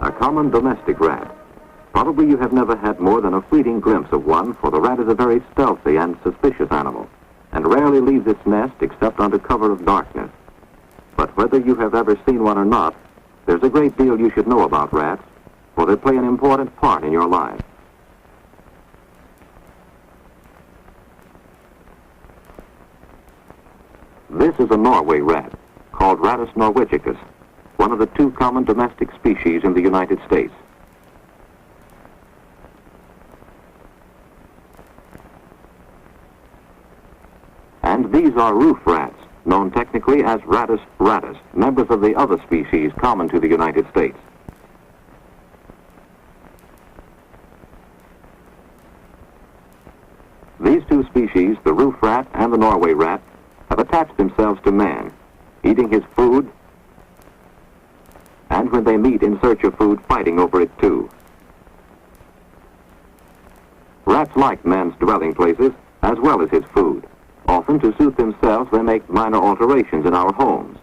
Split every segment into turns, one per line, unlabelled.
A common domestic rat. Probably you have never had more than a fleeting glimpse of one, for the rat is a very stealthy and suspicious animal, and rarely leaves its nest except under cover of darkness. But whether you have ever seen one or not, there's a great deal you should know about rats, for they play an important part in your life. This is a Norway rat, called Rattus norvegicus, one of the 2 common domestic species in the United States. And these are roof rats, known technically as Rattus rattus, members of the other species common to the United States. These 2 species, the roof rat and the Norway rat, have attached themselves to man, eating his food, and when they meet in search of food, fighting over it too. Rats like man's dwelling places as well as his food. Often, to suit themselves, they make minor alterations in our homes.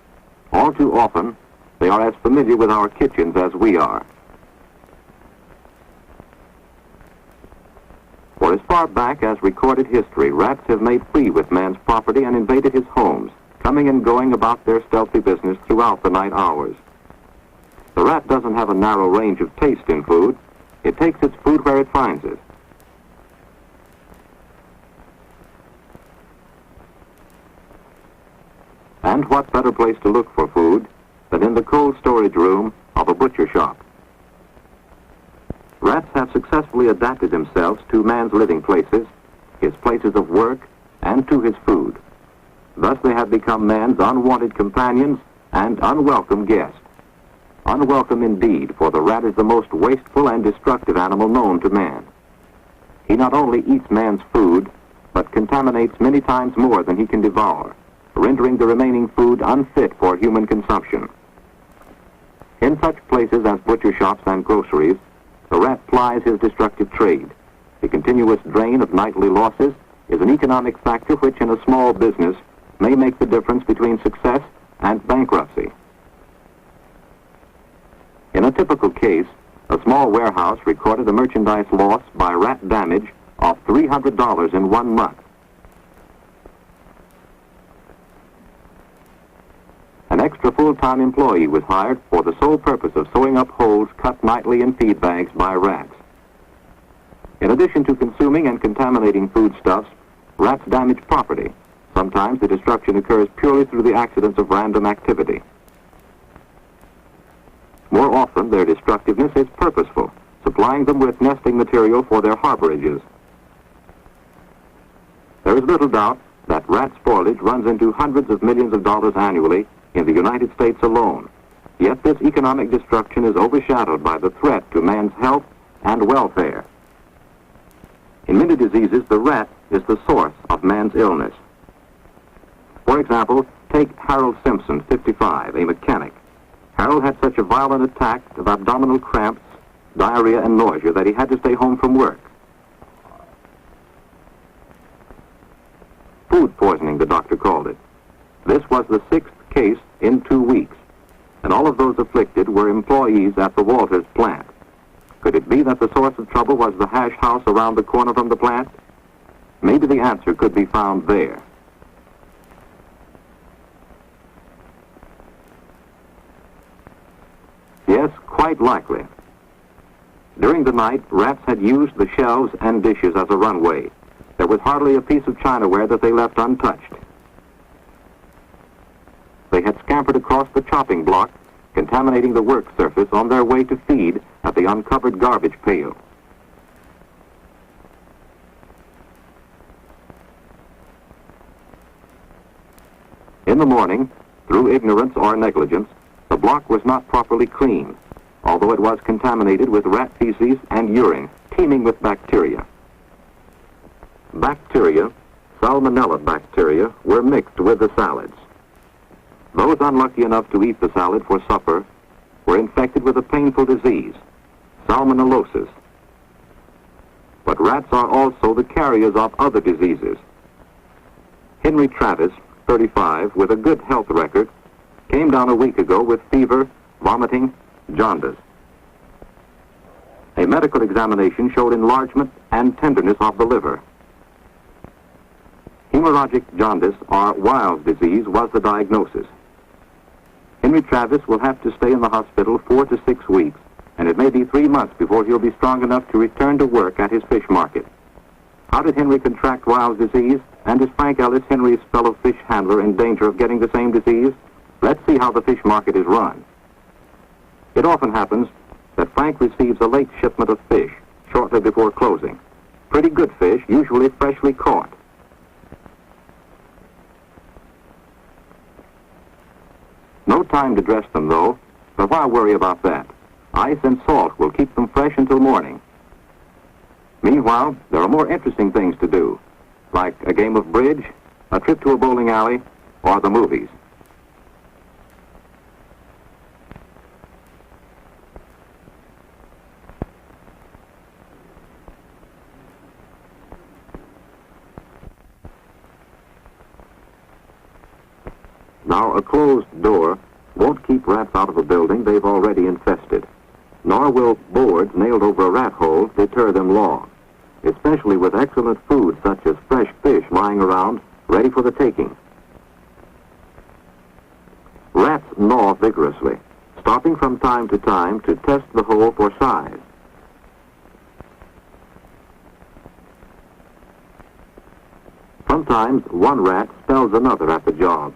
All too often, they are as familiar with our kitchens as we are. For as far back as recorded history, rats have made free with man's property and invaded his homes, coming and going about their stealthy business throughout the night hours. The rat doesn't have a narrow range of taste in food. It takes its food where it finds it. And what better place to look for food than in the cold storage room of a butcher shop? Rats have successfully adapted themselves to man's living places, his places of work, and to his food. Thus they have become man's unwanted companions and unwelcome guests. Unwelcome indeed, for the rat is the most wasteful and destructive animal known to man. He not only eats man's food, but contaminates many times more than he can devour, rendering the remaining food unfit for human consumption. In such places as butcher shops and groceries, the rat plies his destructive trade. The continuous drain of nightly losses is an economic factor which in a small business may make the difference between success and bankruptcy. In a typical case, a small warehouse recorded a merchandise loss by rat damage of $300 in 1 month. An extra full-time employee was hired for the sole purpose of sewing up holes cut nightly in feed bags by rats. In addition to consuming and contaminating foodstuffs, rats damage property. Sometimes the destruction occurs purely through the accidents of random activity. More often, their destructiveness is purposeful, supplying them with nesting material for their harborages. There is little doubt that rat spoilage runs into hundreds of millions of dollars annually in the United States alone. Yet this economic destruction is overshadowed by the threat to man's health and welfare. In many diseases, the rat is the source of man's illness. For example, take Harold Simpson, 55, a mechanic. Harold had such a violent attack of abdominal cramps, diarrhea, and nausea that he had to stay home from work. Food poisoning, the doctor called it. This was the 6th case in 2 weeks, and all of those afflicted were employees at the Walters plant. Could it be that the source of trouble was the hash house around the corner from the plant? Maybe the answer could be found there. Yes, quite likely. During the night, rats had used the shelves and dishes as a runway. There was hardly a piece of chinaware that they left untouched. They had scampered across the chopping block, contaminating the work surface on their way to feed at the uncovered garbage pail. In the morning, through ignorance or negligence, the block was not properly cleaned, although it was contaminated with rat feces and urine, teeming with bacteria. Bacteria, salmonella bacteria, were mixed with the salads. Those unlucky enough to eat the salad for supper were infected with a painful disease, salmonellosis. But rats are also the carriers of other diseases. Henry Travis, 35, with a good health record, came down a week ago with fever, vomiting, jaundice. A medical examination showed enlargement and tenderness of the liver. Hemorrhagic jaundice, or Weil's disease, was the diagnosis. Henry Travis will have to stay in the hospital 4 to 6 weeks, and it may be 3 months before he'll be strong enough to return to work at his fish market. How did Henry contract Weil's disease, and is Frank Ellis, Henry's fellow fish handler, in danger of getting the same disease? Let's see how the fish market is run. It often happens that Frank receives a late shipment of fish shortly before closing. Pretty good fish, usually freshly caught. No time to dress them, though, but why worry about that? Ice and salt will keep them fresh until morning. Meanwhile, there are more interesting things to do, like a game of bridge, a trip to a bowling alley, or the movies. Now, a closed door won't keep rats out of a building they've already infested, nor will boards nailed over a rat hole deter them long, especially with excellent food such as fresh fish lying around ready for the taking. Rats gnaw vigorously, stopping from time to time to test the hole for size. Sometimes one rat spells another at the job.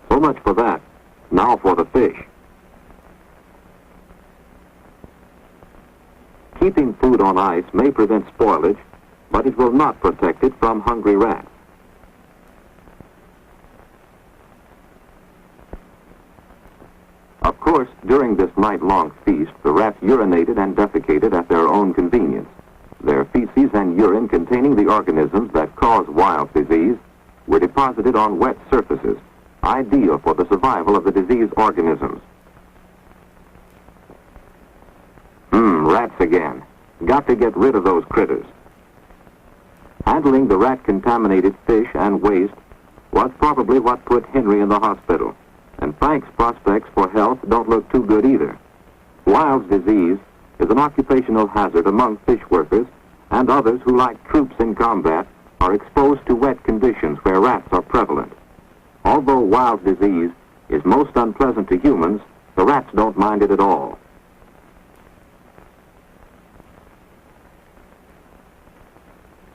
So much for that. Now for the fish. Keeping food on ice may prevent spoilage, but it will not protect it from hungry rats. Of course, during this night-long feast, the rats urinated and defecated at their own convenience. Their feces and urine containing the organisms that cause Weil's disease were deposited on wet surfaces, ideal for the survival of the diseased organisms. Rats again. Got to get rid of those critters. Handling the rat-contaminated fish and waste was probably what put Henry in the hospital, and Frank's prospects for health don't look too good either. Weil's disease is an occupational hazard among fish workers and others who, like troops in combat, are exposed to wet conditions where rats are prevalent. Although Weil's disease is most unpleasant to humans, the rats don't mind it at all.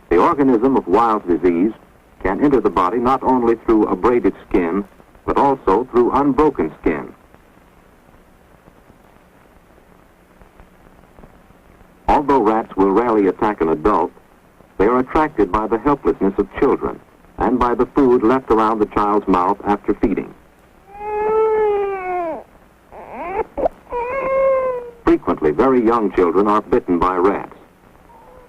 The organism of Weil's disease can enter the body not only through abraded skin, but also through unbroken skin. Although rats will rarely attack an adult, they are attracted by the helplessness of children and by the food left around the child's mouth after feeding. Frequently, very young children are bitten by rats.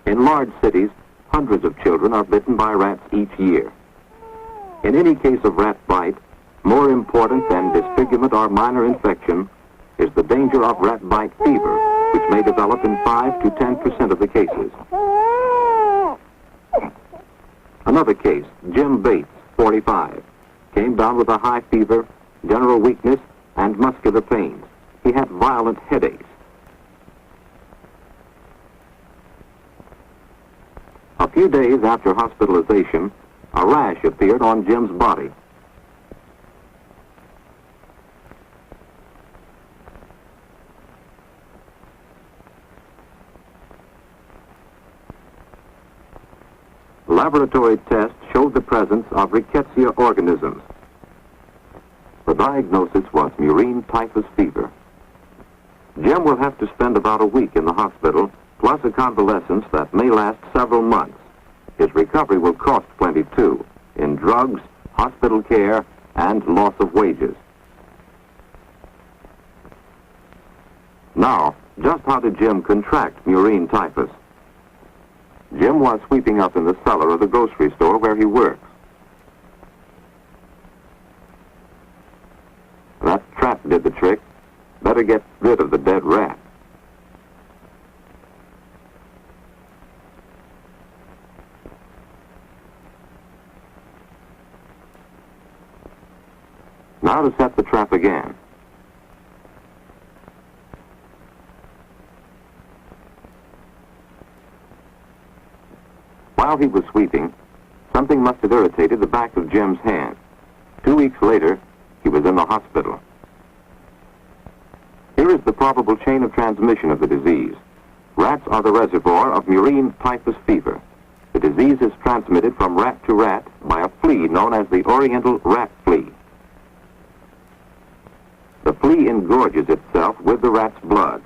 In large cities, hundreds of children are bitten by rats each year. In any case of rat bite, more important than disfigurement or minor infection is the danger of rat bite fever, which may develop in 5 to 10% of the cases. Another case, Jim Bates, 45, came down with a high fever, general weakness, and muscular pains. He had violent headaches. A few days after hospitalization, a rash appeared on Jim's body. Laboratory tests showed the presence of rickettsia organisms. The diagnosis was murine typhus fever. Jim will have to spend about a week in the hospital, plus a convalescence that may last several months. His recovery will cost plenty, too, in drugs, hospital care, and loss of wages. Now, just how did Jim contract murine typhus? Jim was sweeping up in the cellar of the grocery store where he works. That trap did the trick. Better get rid of the dead rat. Now to set the trap again. While he was sweeping, something must have irritated the back of Jim's hand. 2 weeks later, he was in the hospital. Here is the probable chain of transmission of the disease. Rats are the reservoir of murine typhus fever. The disease is transmitted from rat to rat by a flea known as the oriental rat flea. The flea engorges itself with the rat's blood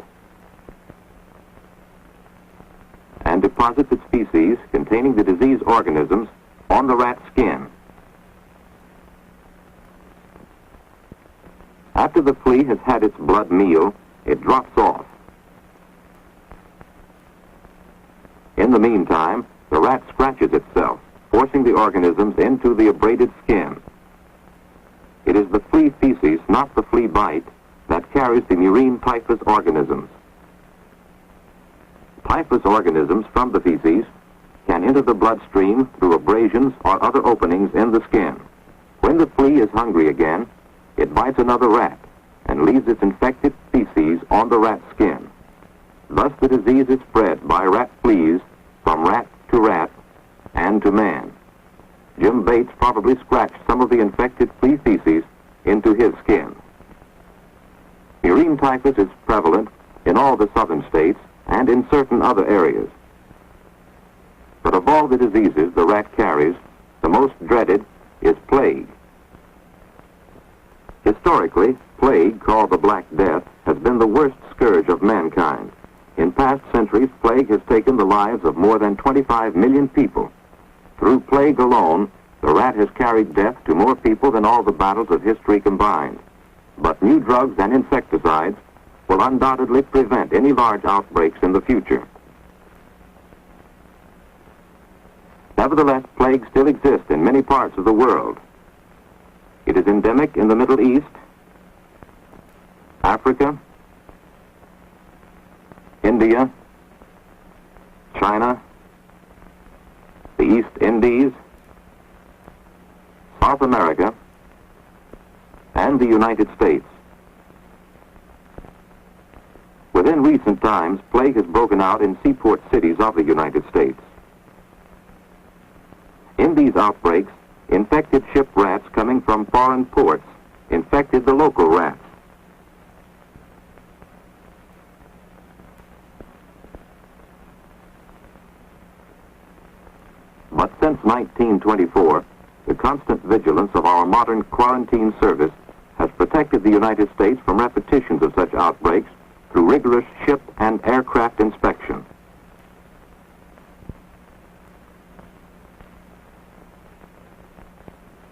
and deposits its feces containing the disease organisms on the rat's skin. After the flea has had its blood meal, it drops off. In the meantime, the rat scratches itself, forcing the organisms into the abraded skin. It is the flea feces, not the flea bite, that carries the murine typhus organisms. Typhus organisms from the feces can enter the bloodstream through abrasions or other openings in the skin. When the flea is hungry again, it bites another rat and leaves its infected feces on the rat's skin. Thus the disease is spread by rat fleas from rat to rat and to man. Jim Bates probably scratched some of the infected flea feces into his skin. Murine typhus is prevalent in all the southern states and in certain other areas. But of all the diseases the rat carries, the most dreaded is plague. Historically, plague, called the Black Death, has been the worst scourge of mankind. In past centuries, plague has taken the lives of more than 25 million people. Through plague alone, the rat has carried death to more people than all the battles of history combined. But new drugs and insecticides will undoubtedly prevent any large outbreaks in the future. Nevertheless, plague still exists in many parts of the world. It is endemic in the Middle East, Africa, India, China, the East Indies, South America, and the United States. Within recent times, plague has broken out in seaport cities of the United States. In these outbreaks, infected ship rats coming from foreign ports infected the local rats. But since 1924, the constant vigilance of our modern quarantine service has protected the United States from repetitions of such outbreaks through rigorous ship and aircraft inspection.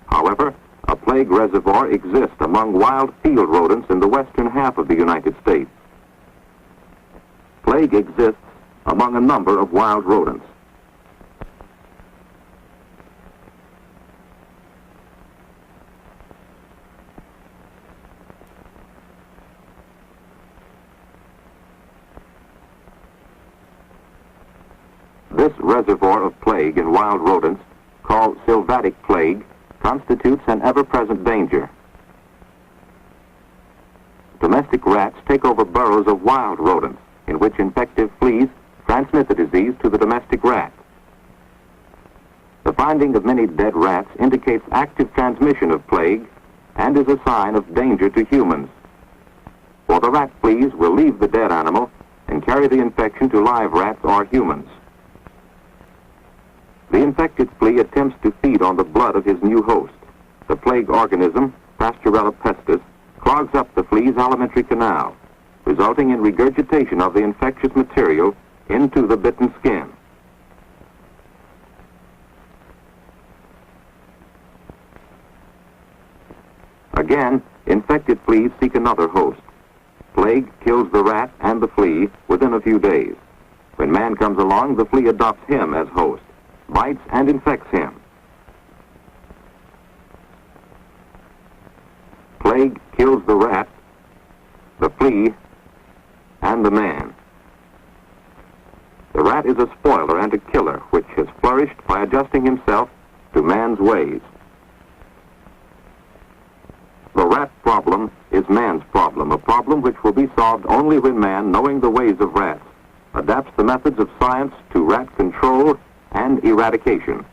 However, a plague reservoir exists among wild field rodents in the western half of the United States. Plague exists among a number of wild rodents. This reservoir of plague in wild rodents, called sylvatic plague, constitutes an ever-present danger. Domestic rats take over burrows of wild rodents, in which infective fleas transmit the disease to the domestic rat. The finding of many dead rats indicates active transmission of plague and is a sign of danger to humans. For the rat fleas will leave the dead animal and carry the infection to live rats or humans. The infected flea attempts to feed on the blood of his new host. The plague organism, Pasteurella pestis, clogs up the flea's alimentary canal, resulting in regurgitation of the infectious material into the bitten skin. Again, infected fleas seek another host. Plague kills the rat and the flea within a few days. When man comes along, the flea adopts him as host, bites and infects him. Plague kills the rat, the flea, and the man. The rat is a spoiler and a killer which has flourished by adjusting himself to man's ways. The rat problem is man's problem, a problem which will be solved only when man, knowing the ways of rats, adapts the methods of science to rat control and eradication.